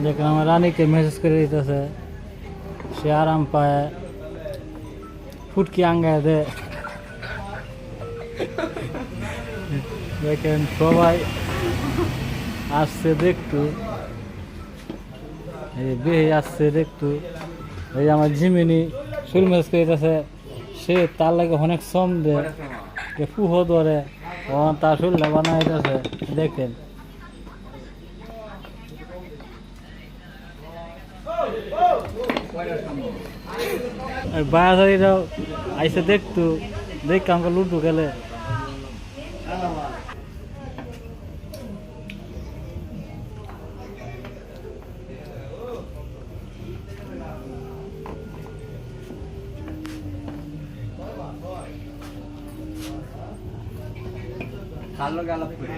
দেখলাম আমার রানীকে মেসেজ করে দিতেছে, সে আরাম পায়, ফুটকি আঙ্গায় দে। দেখেন সবাই আসছে দেখতু, এই বেহে আসছে দেখতু। এই যে আমার ঝিমিনি সুর মেসেজ করে দিতেছে, সে তার লাগে অনেক শ্রম দেয়, ফুহো ধরে তার শরীরটা বানাই দিতেছে। দেখেন বায়াসারিরাও আইসে দেখতু, দেখ আমাকে লুডু খেলে। Kalau galap gue